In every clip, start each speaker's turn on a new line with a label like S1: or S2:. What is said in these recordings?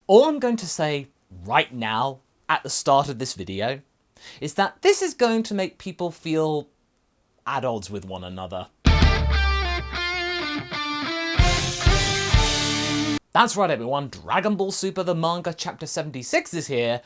S1: All I'm going to say right now, at the start of this video, is that this is going to make people feel at odds with one another. That's right everyone, Dragon Ball Super the Manga Chapter 76 is here,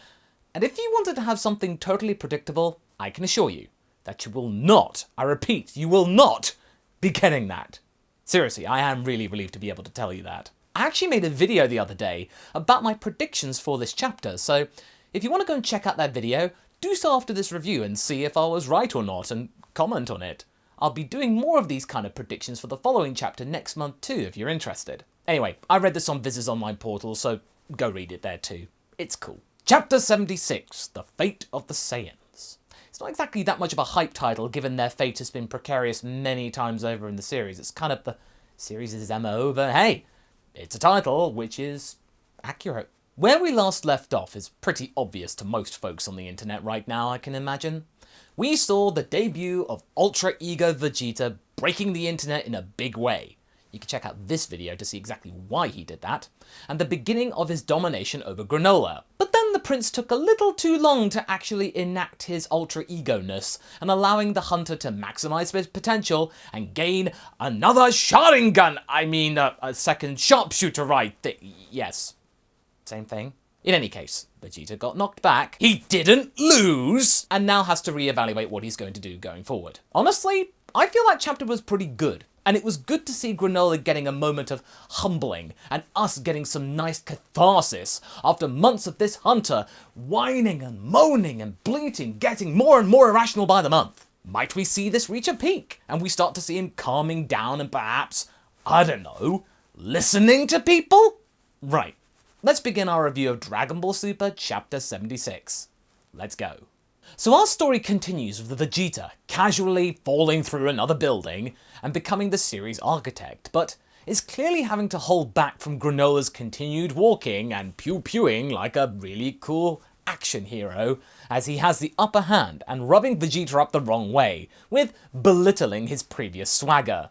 S1: and if you wanted to have something totally predictable, I can assure you that you will not, I repeat, you will not be getting that. Seriously, I am really relieved to be able to tell you that. I actually made a video the other day about my predictions for this chapter, so if you want to go and check out that video, do so after this review and see if I was right or not, and comment on it. I'll be doing more of these kind of predictions for the following chapter next month too, if you're interested. Anyway, I read this on Viz's online portal, so go read it there too. It's cool. Chapter 76, The Fate of the Saiyans. It's not exactly that much of a hype title, given their fate has been precarious many times over in the series. It's kind of the series' MO, but hey, it's a title which is accurate. Where we last left off is pretty obvious to most folks on the internet right now, I can imagine. We saw the debut of Ultra Ego Vegeta breaking the internet in a big way. You can check out this video to see exactly why he did that, and the beginning of his domination over Granolah. But then the prince took a little too long to actually enact his ultra ego-ness, and allowing the hunter to maximize his potential and gain another Sharingan! A second sharpshooter right yes, same thing. In any case, Vegeta got knocked back, he didn't lose, and now has to reevaluate what he's going to do going forward. Honestly, I feel that chapter was pretty good. And it was good to see Granolah getting a moment of humbling, and us getting some nice catharsis after months of this hunter whining and moaning and bleating, getting more and more irrational by the month. Might we see this reach a peak, and we start to see him calming down and perhaps, I don't know, listening to people? Right, let's begin our review of Dragon Ball Super Chapter 76. Let's go. So our story continues with Vegeta casually falling through another building and becoming the series' architect, but is clearly having to hold back from Granolah's continued walking and pew-pewing like a really cool action hero, as he has the upper hand and rubbing Vegeta up the wrong way, with belittling his previous swagger.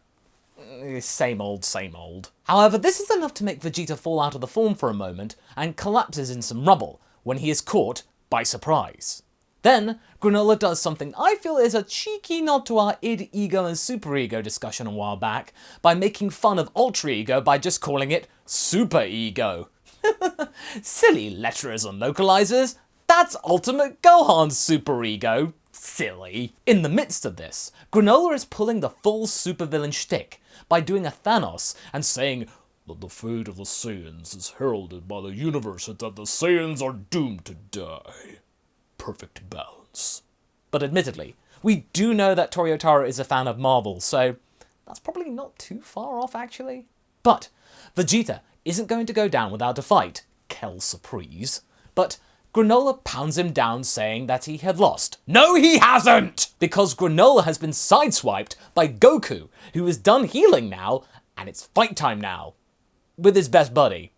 S1: Same old, same old. However, this is enough to make Vegeta fall out of the form for a moment and collapses in some rubble when he is caught by surprise. Then, Granolah does something I feel is a cheeky nod to our id, ego and super ego discussion a while back, by making fun of ultra ego by just calling it super ego. Silly letterers and localizers, that's Ultimate Gohan's super ego. Silly. In the midst of this, Granolah is pulling the full supervillain shtick by doing a Thanos and saying that the fate of the Saiyans is heralded by the universe and that the Saiyans are doomed to die. Perfect balance. But admittedly, we do know that Toyotaro is a fan of Marvel, so that's probably not too far off actually. But Vegeta isn't going to go down without a fight, quelle surprise. But Granolah pounds him down saying that he had lost. No he hasn't! Because Granolah has been sideswiped by Goku, who is done healing now, and it's fight time now. With his best buddy.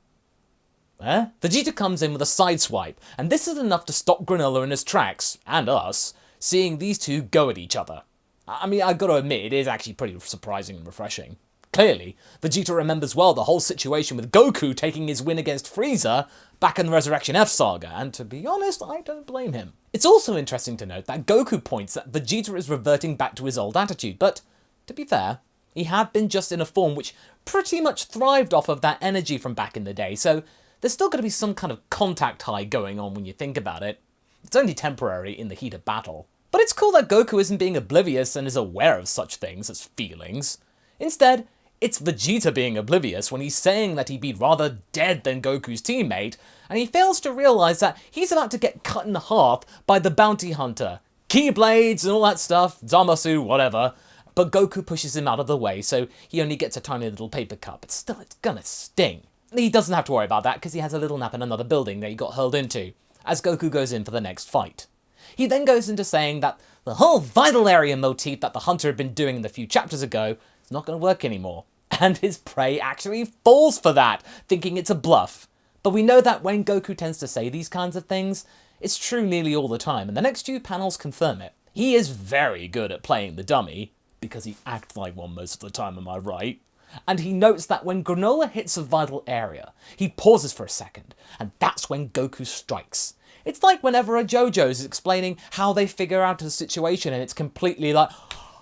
S1: Vegeta comes in with a sideswipe, and this is enough to stop Granolah in his tracks, and us, seeing these two go at each other. I've got to admit, it is actually pretty surprising and refreshing. Clearly, Vegeta remembers well the whole situation with Goku taking his win against Frieza back in the Resurrection F saga, and to be honest, I don't blame him. It's also interesting to note that Goku points that Vegeta is reverting back to his old attitude, but to be fair, he had been just in a form which pretty much thrived off of that energy from back in the day, so there's still going to be some kind of contact high going on when you think about it. It's only temporary in the heat of battle. But it's cool that Goku isn't being oblivious and is aware of such things as feelings. Instead, it's Vegeta being oblivious when he's saying that he'd be rather dead than Goku's teammate, and he fails to realise that he's about to get cut in half by the bounty hunter. Keyblades and all that stuff, Zamasu, whatever. But Goku pushes him out of the way, so he only gets a tiny little paper cut, but still, it's gonna sting. He doesn't have to worry about that because he has a little nap in another building that he got hurled into, as Goku goes in for the next fight. He then goes into saying that the whole vital area motif that the hunter had been doing a few chapters ago is not going to work anymore, and his prey actually falls for that, thinking it's a bluff. But we know that when Goku tends to say these kinds of things, it's true nearly all the time, and the next few panels confirm it. He is very good at playing the dummy, because he acts like one most of the time, am I right? and he notes that when Granolah hits a vital area, he pauses for a second, and that's when Goku strikes. It's like whenever a JoJo's is explaining how they figure out a situation and it's completely like,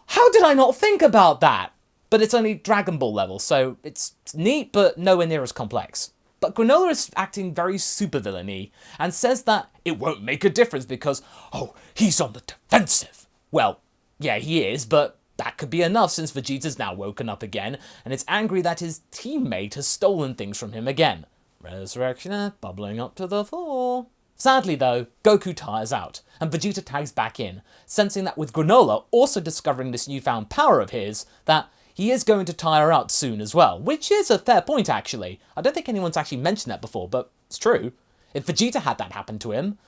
S1: how did I not think about that? But it's only Dragon Ball level, so it's neat, but nowhere near as complex. But Granolah is acting very supervillain-y and says that it won't make a difference because, oh, he's on the defensive. Well, yeah, he is, but that could be enough since Vegeta's now woken up again and is angry that his teammate has stolen things from him again. Resurrection bubbling up to the fore. Sadly though, Goku tires out, and Vegeta tags back in, sensing that with Granolah also discovering this newfound power of his, that he is going to tire out soon as well, which is a fair point actually. I don't think anyone's actually mentioned that before, but it's true. If Vegeta had that happen to him,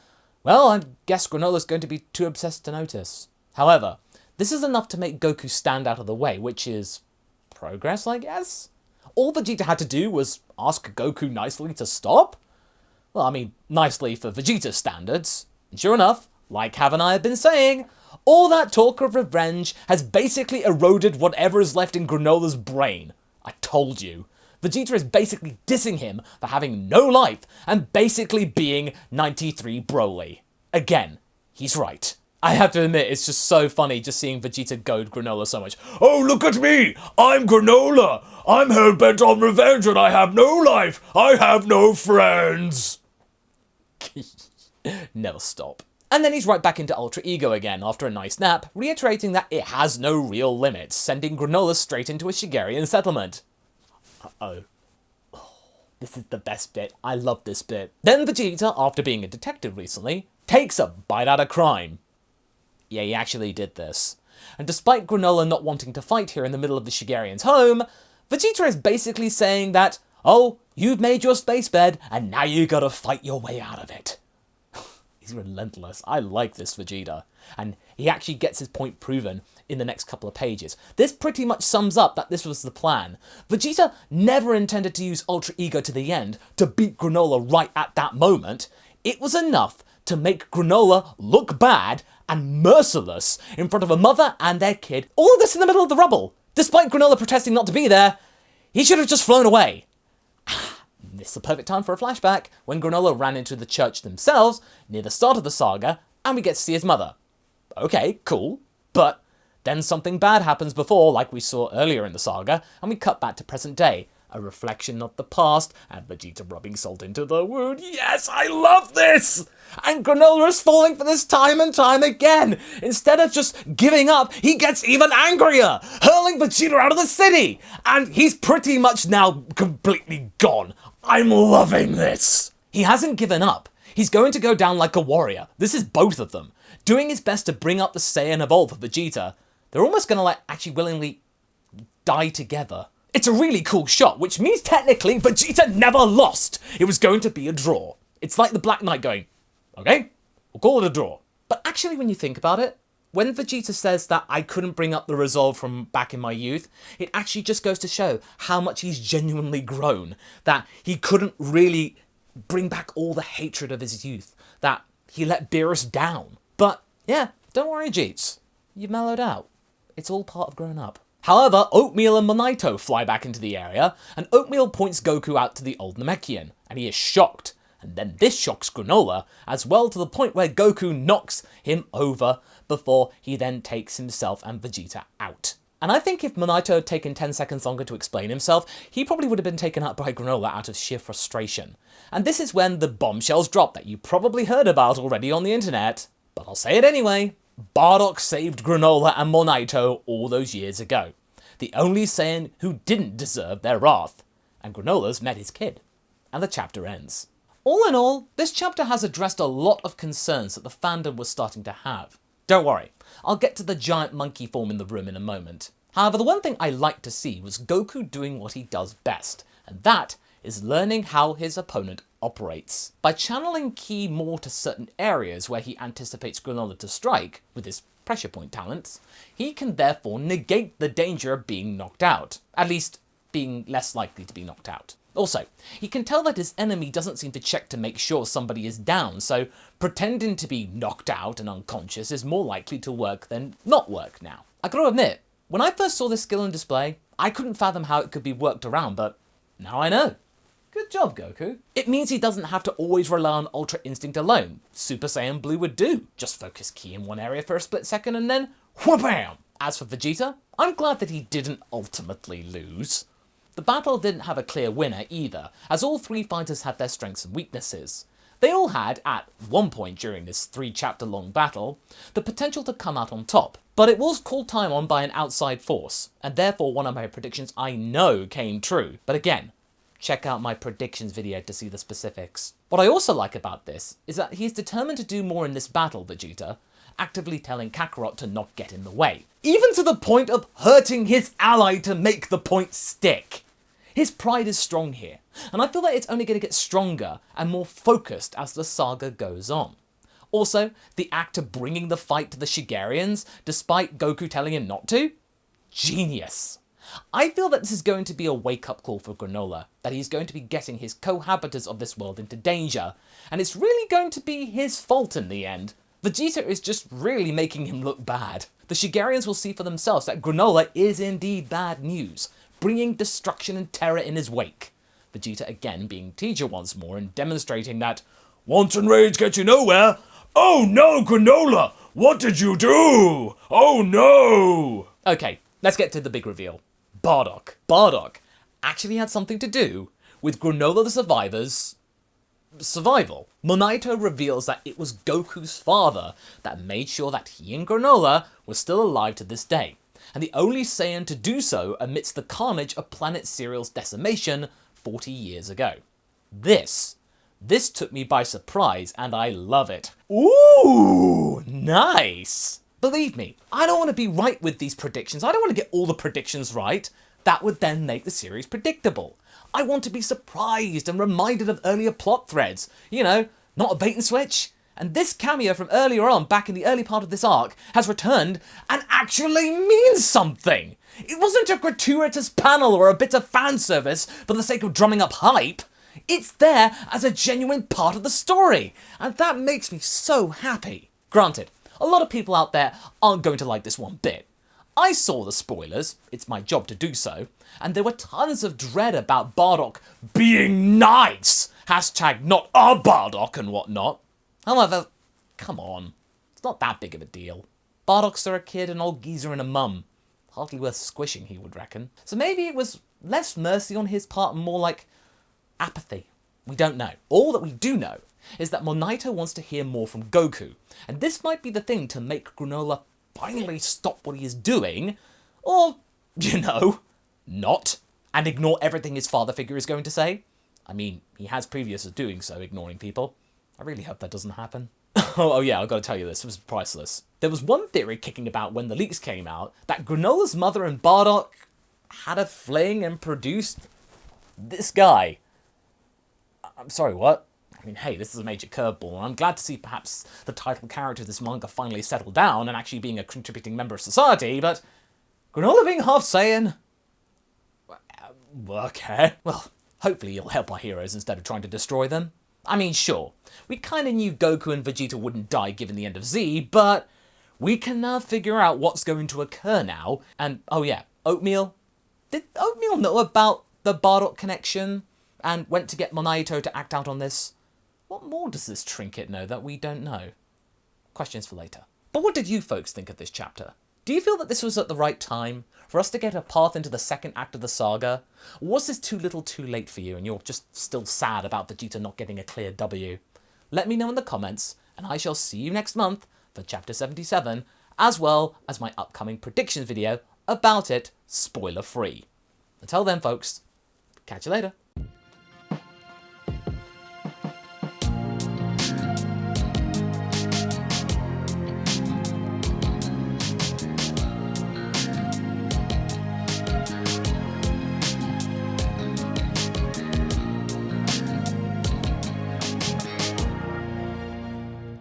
S1: well, I guess Granolah's going to be too obsessed to notice. However, this is enough to make Goku stand out of the way, which is progress, I guess? All Vegeta had to do was ask Goku nicely to stop? Well, I mean, nicely for Vegeta's standards. And sure enough, like Hav and I have been saying, all that talk of revenge has basically eroded whatever is left in Granolah's brain. I told you. Vegeta is basically dissing him for having no life and basically being 93 Broly. Again, he's right. I have to admit, it's just so funny just seeing Vegeta goad Granolah so much. Oh, look at me! I'm Granolah! I'm hell-bent on revenge and I have no life! I have no friends! Never stop. And then he's right back into Ultra Ego again after a nice nap, reiterating that it has no real limits, sending Granolah straight into a Shigerian settlement. Uh-oh. This is the best bit. I love this bit. Then Vegeta, after being a detective recently, takes a bite out of crime. Yeah, he actually did this. And despite Granolah not wanting to fight here in the middle of the Shigerian's home, Vegeta is basically saying that, oh, you've made your space bed, and now you gotta fight your way out of it. He's relentless. I like this Vegeta. And he actually gets his point proven in the next couple of pages. This pretty much sums up that this was the plan. Vegeta never intended to use Ultra Ego to the end to beat Granolah right at that moment. It was enough to make Granolah look bad and merciless in front of a mother and their kid. All of this in the middle of the rubble. Despite Granolah protesting not to be there, he should have just flown away. This is the perfect time for a flashback when Granolah ran into the church themselves near the start of the saga and we get to see his mother. Okay, cool, but then something bad happens before, like we saw earlier in the saga, and we cut back to present day. A reflection of the past, and Vegeta rubbing salt into the wound. Yes, I love this! And Granolah is falling for this time and time again. Instead of just giving up, he gets even angrier, hurling Vegeta out of the city. And he's pretty much now completely gone. I'm loving this. He hasn't given up. He's going to go down like a warrior. This is both of them. Doing his best to bring up the Saiyan evolve for Vegeta. They're almost going to actually willingly die together. It's a really cool shot, which means technically Vegeta never lost. It was going to be a draw. It's like the Black Knight going, okay, we'll call it a draw. But actually when you think about it, when Vegeta says that I couldn't bring up the resolve from back in my youth, it actually just goes to show how much he's genuinely grown. That he couldn't really bring back all the hatred of his youth. That he let Beerus down. But yeah, don't worry, Jeets. You've mellowed out. It's all part of growing up. However, Oatmeal and Monaito fly back into the area, and Oatmeal points Goku out to the old Namekian, and he is shocked. And then this shocks Granolah, as well, to the point where Goku knocks him over before he then takes himself and Vegeta out. And I think if Monaito had taken 10 seconds longer to explain himself, he probably would have been taken out by Granolah out of sheer frustration. And this is when the bombshells drop that you probably heard about already on the internet. But I'll say it anyway. Bardock saved Granolah and Monaito all those years ago. The only Saiyan who didn't deserve their wrath. And Granolah's met his kid. And the chapter ends. All in all, this chapter has addressed a lot of concerns that the fandom was starting to have. Don't worry, I'll get to the giant monkey form in the room in a moment. However, the one thing I liked to see was Goku doing what he does best, and that is learning how his opponent operates. By channeling Ki more to certain areas where he anticipates Granolah to strike, with his pressure point talents, he can therefore negate the danger of being knocked out, at least being less likely to be knocked out. Also, he can tell that his enemy doesn't seem to check to make sure somebody is down, so pretending to be knocked out and unconscious is more likely to work than not work now. I gotta admit, When I first saw this skill on display, I couldn't fathom how it could be worked around, but now I know. Good job, Goku. It means he doesn't have to always rely on Ultra Instinct alone. Super Saiyan Blue would do. Just focus ki in one area for a split second and then wha-bam! As for Vegeta, I'm glad that he didn't ultimately lose. The battle didn't have a clear winner either, as all three fighters had their strengths and weaknesses. They all had, at one point during this 3-chapter long battle, the potential to come out on top, but it was called time on by an outside force, and therefore one of my predictions I know came true. But again, check out my predictions video to see the specifics. What I also like about this is that he's determined to do more in this battle, Vegeta, actively telling Kakarot to not get in the way. Even to the point of hurting his ally to make the point stick. His pride is strong here, and I feel that it's only going to get stronger and more focused as the saga goes on. Also, the act of bringing the fight to the Shigarians, despite Goku telling him not to? Genius. I feel that this is going to be a wake-up call for Granolah, that he's going to be getting his cohabitants of this world into danger, and it's really going to be his fault in the end. Vegeta is just really making him look bad. The Shigarians will see for themselves that Granolah is indeed bad news, bringing destruction and terror in his wake. Vegeta again being teacher once more and demonstrating that "Want and rage get you nowhere? Oh no, Granolah! What did you do? Oh no!" Okay, let's get to the big reveal. Bardock. Bardock actually had something to do with Granolah the Survivor's survival. Monaito reveals that it was Goku's father that made sure that he and Granolah were still alive to this day, and the only Saiyan to do so amidst the carnage of planet Cereal's decimation 40 years ago. This took me by surprise, and I love it. Ooh, nice! Believe me, I don't want to be right with these predictions. I don't want to get all the predictions right. That would then make the series predictable. I want to be surprised and reminded of earlier plot threads. You know, not a bait and switch. And this cameo from earlier on, back in the early part of this arc, has returned and actually means something. It wasn't a gratuitous panel or a bit of fan service for the sake of drumming up hype. It's there as a genuine part of the story, and that makes me so happy. Granted, a lot of people out there aren't going to like this one bit. I saw the spoilers, it's my job to do so, and there were tons of dread about Bardock being nice! Hashtag not our Bardock and whatnot. However, come on, it's not that big of a deal. Bardock's are a kid, an old geezer and a mum. Hardly worth squishing, he would reckon. So maybe it was less mercy on his part and more like apathy. We don't know. All that we do know is that Monaito wants to hear more from Goku, and this might be the thing to make Granolah finally stop what he is doing, or, you know, not, and ignore everything his father figure is going to say. I mean, he has previous of doing so, ignoring people. I really hope that doesn't happen. Oh yeah, I've got to tell you this, it was priceless. There was one theory kicking about when the leaks came out, that Granolah's mother and Bardock had a fling and produced this guy. I'm sorry, what? I mean, hey, this is a major curveball, and I'm glad to see perhaps the title character of this manga finally settled down and actually being a contributing member of society, but Granolah being half Saiyan? Okay. Well, hopefully you'll help our heroes instead of trying to destroy them. I mean, sure, we kinda knew Goku and Vegeta wouldn't die given the end of Z, but we can now figure out what's going to occur now, and oh yeah, Oatmeal? Did Oatmeal know about the Bardock connection and went to get Monaito to act out on this? What more does this trinket know that we don't know? Questions for later. But what did you folks think of this chapter? Do you feel that this was at the right time for us to get a path into the second act of the saga? Or was this too little too late for you and you're just still sad about Vegeta not getting a clear W? Let me know in the comments, and I shall see you next month for chapter 77, as well as my upcoming predictions video about it, spoiler free. Until then folks, catch you later.